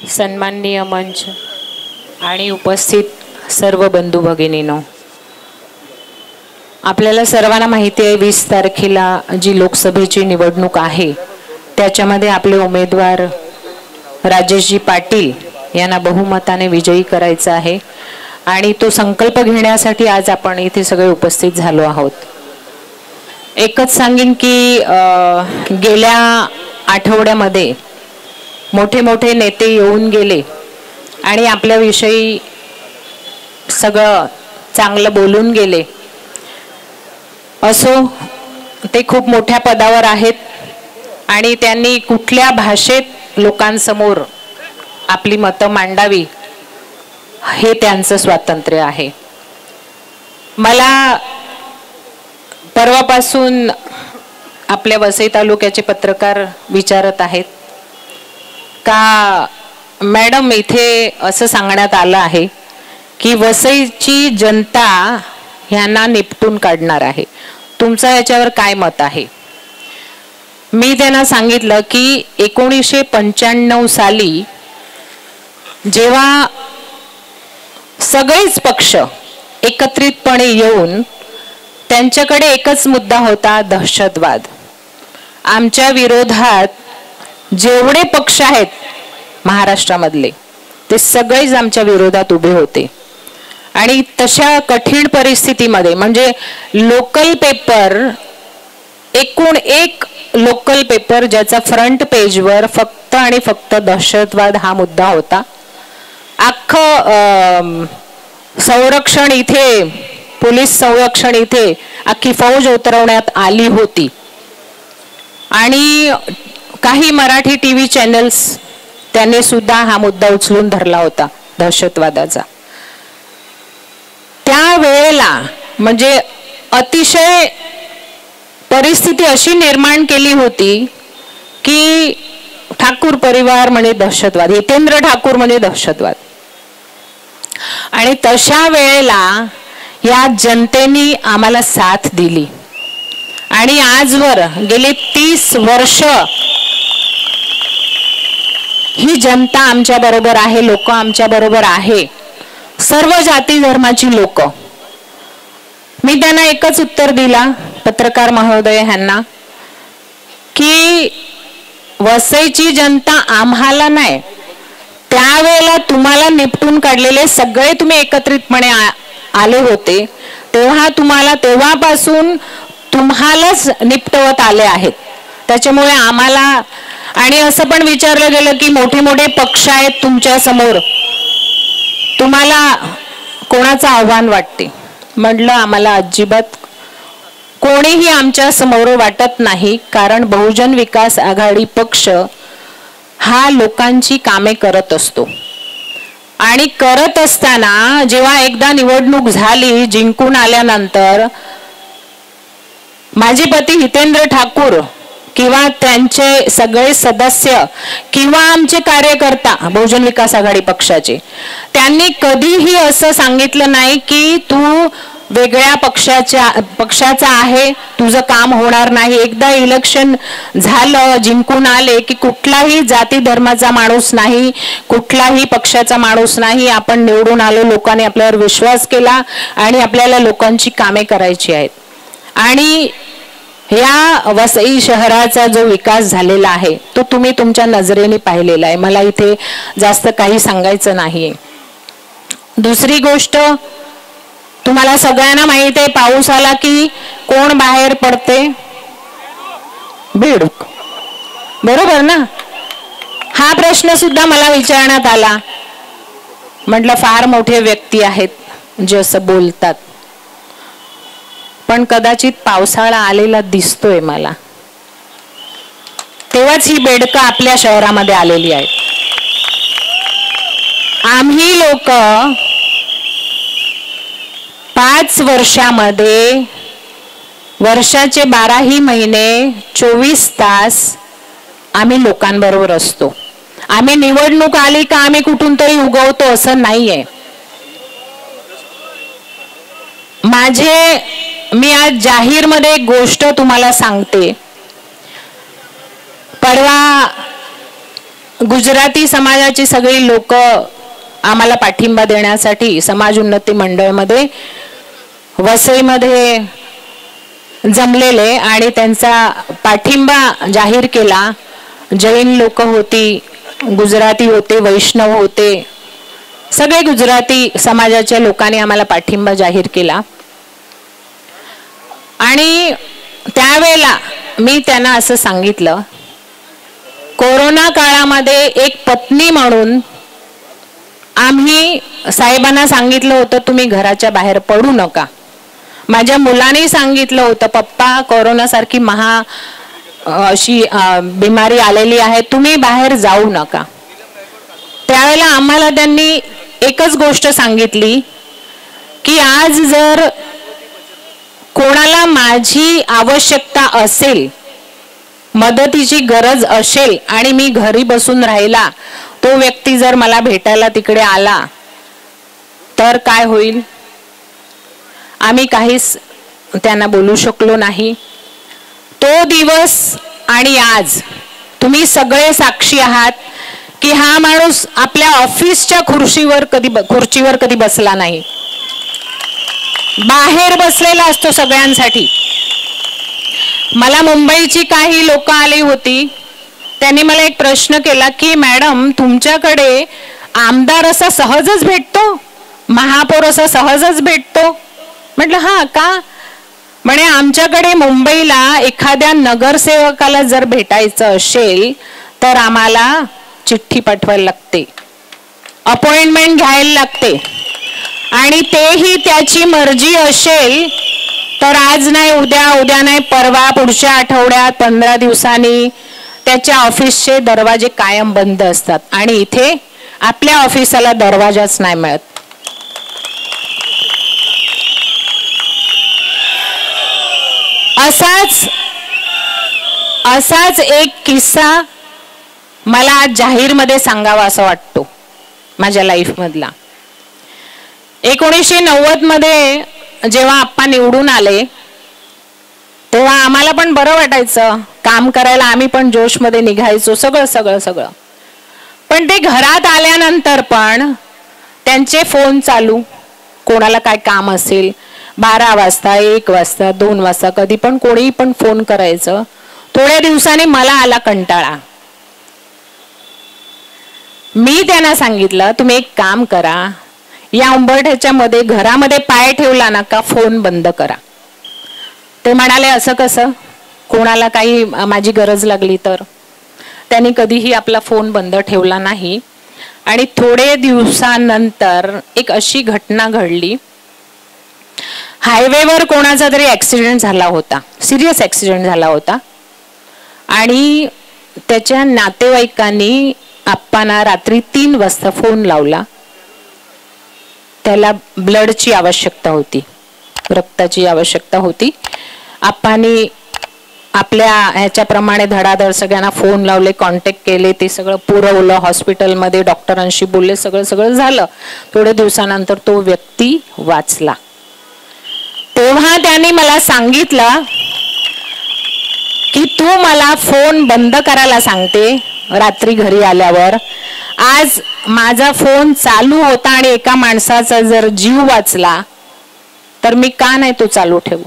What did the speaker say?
सन्माननीय मंच आणि उपस्थित सर्व बंधू भगिनींनो, आपल्याला सर्वांना माहिती आहे 20 तारखेला जी लोकसभेची निवडणूक आहे त्याच्यामध्ये आपले उमेदवार राजेशजी पाटील यांना बहुमताने विजयी करायचा आहे आणि तो संकल्प घेण्यासाठी आज आपण इथे सगळे उपस्थित झालो आहोत। एकच सांगेन की गेल्या आठवड्यामध्ये मोठे मोठे नेते येऊन गेले आणि आपल्याविषयी सगळं चांगलं बोलून गेले। असो, ते खूप मोठ्या पदावर आहेत आणि त्यांनी कुठल्या भाषेत लोकांसमोर आपली मतं मांडावी हे त्यांचं स्वातंत्र्य आहे। मला परवापासून आपल्या वसई तालुक्याचे पत्रकार विचारत आहेत का मॅडम इथे असं सांगण्यात आलं आहे की वसईची जनता ह्यांना निपटून काढणार आहे, तुमचं याच्यावर काय मत आहे? मी त्यांना सांगितलं की 1995 साली जेव्हा सगळेच पक्ष एकत्रितपणे येऊन त्यांच्याकडे एकच मुद्दा होता, दहशतवाद। आमच्या विरोधात जेवढे पक्ष आहेत महाराष्ट्रामधले ते सगळेच आमच्या विरोधात उभे होते आणि तशा कठीण परिस्थितीमध्ये म्हणजे लोकल पेपर, एकूण एक लोकल पेपर ज्याचा फ्रंट पेजवर फक्त आणि फक्त दहशतवाद हा मुद्दा होता। अख्खं संरक्षण इथे, पोलीस संरक्षण इथे अख्खी फौज उतरवण्यात आली होती आणि काही मराठी टीव्ही चॅनल्स त्यांनी सुद्धा हा मुद्दा उचलून धरला होता दहशतवादाचा। त्यावेळेला म्हणजे अतिशय परिस्थिती अशी निर्माण केली होती की ठाकूर परिवार म्हणजे दहशतवाद, हितेंद्र ठाकूर म्हणजे दहशतवाद। आणि तशा वेळेला या जनतेने आम्हाला साथ दिली आणि आजवर गेली 30 वर्ष ही जनता आमच्या बरोबर आहे, लोक आमच्या बरोबर आहे, सर्व जाती धर्माची लोक। मी त्यांना एकच उत्तर दिला पत्रकार महोदय यांना की वसईची जनता आम्हाला नाही, त्यावेळेला तुम्हाला निपटून काढलेले सगळे तुम्ही एकत्रितपणे आले होते तेव्हा तेव्हापासून तुम्हालाच निपटवत आले आहेत। त्याच्यामुळे आम्हाला आणि असं पण विचारलं गेलं की मोठे मोठे पक्ष आहेत तुमच्या समोर, तुम्हाला कोणाचं आव्हान वाटते? म्हटलं आम्हाला अजिबात कोणीही आमच्या समोर वाटत नाही, कारण बहुजन विकास आघाडी पक्ष हा लोकांची कामे करत असतो आणि करत असताना जेव्हा एकदा निवडणूक झाली, जिंकून आल्यानंतर माझे पती हितेंद्र ठाकूर किंवा त्यांचे सगळे सदस्य किंवा आमचे कार्यकर्ता बहुजन विकास आघाडी पक्षाचे, त्यांनी कधीही असं सांगितलं नाही की तू वेगळ्या पक्षाचा आहे, तुझं काम होणार नाही। एकदा इलेक्शन झालं, जिंकून आले की कुठलाही जाती धर्माचा माणूस नाही, कुठलाही पक्षाचा माणूस नाही, आपण निवडून आलो, लोकांनी आपल्यावर विश्वास केला आणि आपल्याला लोकांची कामे करायची आहेत। आणि या वसई शहराचा जो विकास झालेला आहे तो तुम्ही तुमच्या नजरेने पाहिलेला आहे, मला इथे जास्त काही सांगायचं नाही। दुसरी गोष्ट, तुम्हाला सगळ्यांना माहित आहे पाऊस आला की कोण बाहेर पडते? बेडूक, बरोबर ना? हा प्रश्न सुद्धा मला विचारण्यात आला। म्हटलं फार मोठे व्यक्ती आहेत जे असं बोलतात, पण कदाचित पावसाळा आलेला दिसतोय मला, तेव्हाच ही बेडकं आपल्या शहरामध्ये आलेली आहेत। आम्ही लोक 5 वर्षामध्ये वर्षाचे 12ही महिने 24 तास आम्ही लोकांबरोबर असतो। आम्ही निवडणूक आली का आम्ही कुठून तरी उगवतो असं नाहीये। मी आज जाहीर मध्ये एक गोष्ट तुम्हाला सांगते। परवा गुजराती समाजाची सगळी लोक आम्हाला पाठिंबा देण्यासाठी समाज उन्नती मंडळमध्ये वसईमध्ये जमलेले आणि त्यांचा पाठिंबा जाहीर केला. जैन लोक होती, गुजराती होते, वैष्णव होते, सगळे गुजराती समाजाच्या लोकांनी आम्हाला पाठिंबा जाहीर केला. आणि त्यावेळेला मी त्यांना असं सांगितलं, कोरोना काळामध्ये एक पत्नी म्हणून आम्ही साहेबांना सांगितलं होतं तुम्ही घराच्या बाहेर पडू नका. माझ्या मुलांनी सांगितलं होतं पप्पा कोरोनासारखी अशी बिमारी आलेली आहे, तुम्ही बाहेर जाऊ नका. त्यावेळेला आम्हाला त्यांनी एकच गोष्ट सांगितली की आज जर कोणाला माझी आवश्यकता असेल, मदतीची गरज असेल आणि मी घरी बसून राहिला, तो व्यक्ती जर मला भेटायला तिकडे आला तर काय होईल. आम्ही काहीच त्यांना बोलू शकलो नाही. तो दिवस आणि आज तुम्ही सगळे साक्षी आहात की हा माणूस आपल्या ऑफिसच्या खुर्चीवर कधी बसला नाही, बाहेर बसलेला असतो सगळ्यांसाठी. मला मुंबईची काही लोक आली होती, त्यांनी मला एक प्रश्न केला की मॅडम तुमच्याकडे आमदार असा सहजच भेटतो, महापौर असा सहजच भेटतो. म्हटलं हा का. म्हणे आमच्याकडे मुंबईला एखाद्या नगरसेवकाला जर भेटायचं असेल तर आम्हाला चिठ्ठी पाठवायला लागते, अपॉइंटमेंट घ्यायला लागते, आणि तेही त्याची मर्जी असेल तर आज नाही उद्या, उद्या नाही परवा, पुढच्या आठवड्यात, 15 दिवसांनी त्याच्या ऑफिसचे दरवाजे कायम बंद असतात. आणि इथे आपल्या ऑफिसाला दरवाजाच नाही मिळत. असाच एक किस्सा मला आज जाहीर मध्ये सांगावा असं वाटतो माझ्या लाईफ मधला. 1990 मध्ये जेव्हा आप्पा निवडून आले तेव्हा आम्हाला पण बरं वाटायचं, काम करायला आम्ही पण जोश मध्ये निघायचो, सगळं. पण ते घरात आल्यानंतर पण त्यांचे फोन चालू, कोणाला काय काम असेल 12 वाजता, 1 वाजता, 2 वाजता, कधी पण कोणीही पण फोन करायचं. थोड्या दिवसांनी मला आला कंटाळा. मी त्यांना सांगितलं तुम्ही एक काम करा, या उंबरठ्याच्या मध्ये घरामध्ये पाय ठेवला ना का फोन बंद करा. ते म्हणाले असं कसं, कोणाला काही माझी गरज लागली तर. त्यांनी कधीही आपला फोन बंद ठेवला नाही. आणि थोडे दिवसानंतर एक अशी घटना घडली, हायवेवर कोणाचा तरी ऍक्सिडेंट झाला होता, सिरियस ऍक्सिडेंट झाला होता. आणि त्याच्या नातेवाईकांनी आप्पांना रात्री 3 वाजता फोन लावला. त्याला ब्लडची आवश्यकता होती, रक्ताची आवश्यकता होती. आप्पांनी आपल्या ह्याच्याप्रमाणे धडाधड सगळ्यांना फोन लावले, कॉन्टॅक्ट केले, ते सगळं पुरवलं, हॉस्पिटलमध्ये डॉक्टरांशी बोलले, सगळं झालं. थोड्या दिवसानंतर तो व्यक्ती वाचला. तेव्हा त्यांनी मला सांगितलं की तू मला फोन बंद करायला सांगते रात्री घरी आल्यावर, आज माझा फोन चालू होता आणि एका माणसाचा जर जीव वाचला तर मी का नाही तो चालू ठेवू.